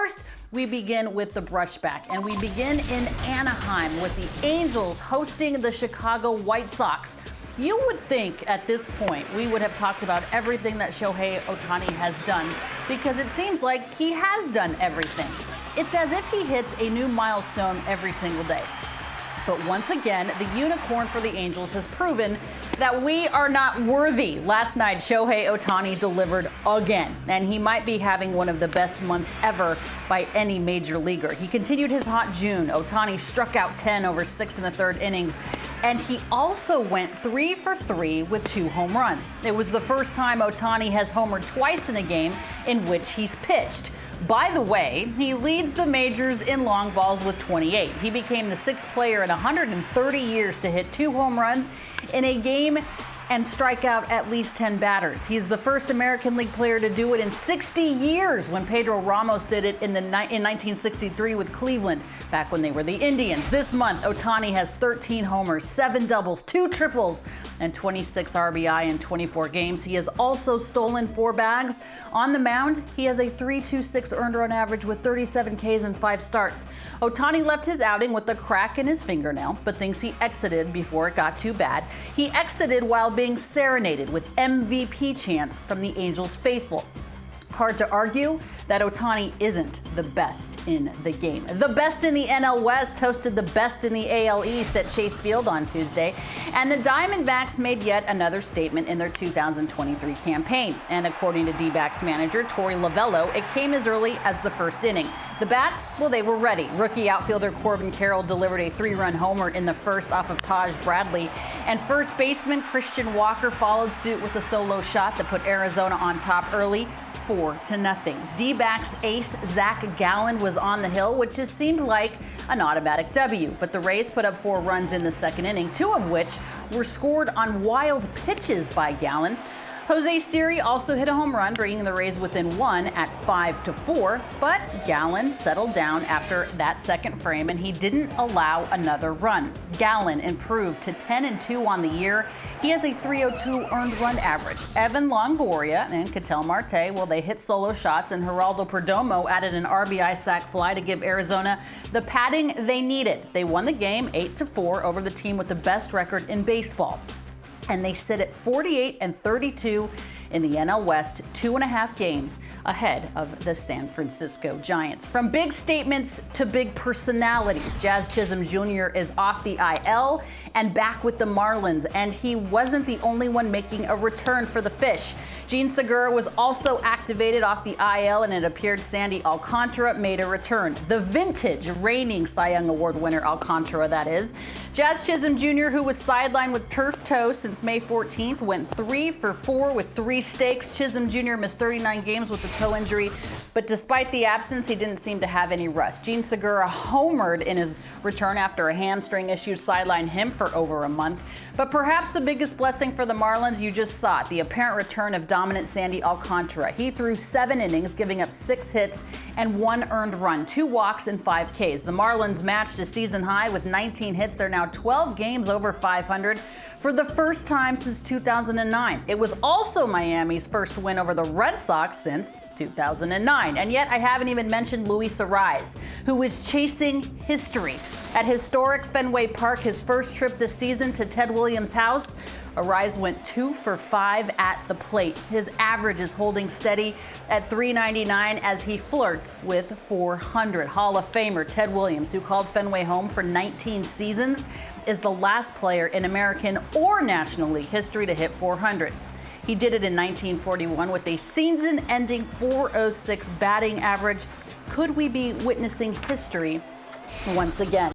first, we begin with the brushback, and we begin in Anaheim with the Angels hosting the Chicago White Sox. You would think at this point we would have talked about everything that Shohei Ohtani has done, because it seems like he has done everything. It's as if he hits a new milestone every single day. But once again, the unicorn for the Angels has proven that we are not worthy. Last night, Shohei Ohtani delivered again, and he might be having one of the best months ever by any major leaguer. He continued his hot June. Ohtani struck out 10 over 6 1/3 innings, and he also went 3 for 3 with 2 home runs. It was the first time Ohtani has homered twice in a game in which he's pitched. By the way, he leads the majors in long balls with 28. He became the 6th player in 130 years to hit 2 home runs in a game and strike out at least 10 batters. He's the first American League player to do it in 60 years, when Pedro Ramos did it in 1963 with Cleveland, back when they were the Indians. This month, Ohtani has 13 homers, 7 doubles, 2 triples, and 26 RBI in 24 games. He has also stolen 4 bags. On the mound, he has a .326 earned run average with 37 Ks and 5 starts. Ohtani left his outing with a crack in his fingernail, but thinks he exited before it got too bad. He exited while being serenaded with MVP chants from the Angels faithful. Hard to argue that Ohtani isn't the best in the game. The best in the NL West hosted the best in the AL East at Chase Field on Tuesday, and the Diamondbacks made yet another statement in their 2023 campaign. And according to D-backs manager Torey Lovullo, it came as early as the first inning. The Bats, well, they were ready. Rookie outfielder Corbin Carroll delivered a 3-run homer in the first off of Taj Bradley, and first baseman Christian Walker followed suit with a solo shot that put Arizona on top early, 4-0. D-backs ace Zach Gallen was on the hill, which just seemed like an automatic W. But the Rays put up 4 runs in the second inning, 2 of which were scored on wild pitches by Gallen. Jose Siri also hit a home run, bringing the Rays within 1 at 5-4, but Gallen settled down after that second frame, and he didn't allow another run. Gallen improved to 10-2 on the year. He has a .302 earned run average. Evan Longoria and Ketel Marte, well, they hit solo shots, and Geraldo Perdomo added an RBI sac fly to give Arizona the padding they needed. They won the game 8-4 over the team with the best record in baseball, and they sit at 48-32 in the NL West, 2.5 games ahead of the San Francisco Giants. From big statements to big personalities, Jazz Chisholm Jr. is off the IL and back with the Marlins, and he wasn't the only one making a return for the Fish. Jean Segura was also activated off the IL, and it appeared Sandy Alcantara made a return. The vintage reigning Cy Young Award winner Alcantara, that is. Jazz Chisholm Jr., who was sidelined with turf toe since May 14th, went 3 for 4 with 3 stakes. Chisholm Jr. missed 39 games with the toe injury, but despite the absence, he didn't seem to have any rust. Jean Segura homered in his return after a hamstring issue sidelined him for over a month. But perhaps the biggest blessing for the Marlins, you just saw it, the apparent return of dominant Sandy Alcantara. He threw 7 innings, giving up 6 hits and 1 earned run, 2 walks and 5 Ks. The Marlins matched a season high with 19 hits. They're now 12 games over 500 for the first time since 2009. It was also Miami's first win over the Red Sox since 2009. And yet I haven't even mentioned Luis Arraez, who is chasing history. At historic Fenway Park, his first trip this season to Ted Williams' house, Arraez went 2 for 5 at the plate. His average is holding steady at .399 as he flirts with .400. Hall of Famer Ted Williams, who called Fenway home for 19 seasons, is the last player in American or National League history to hit .400. He did it in 1941 with a season-ending .406 batting average. Could we be witnessing history once again?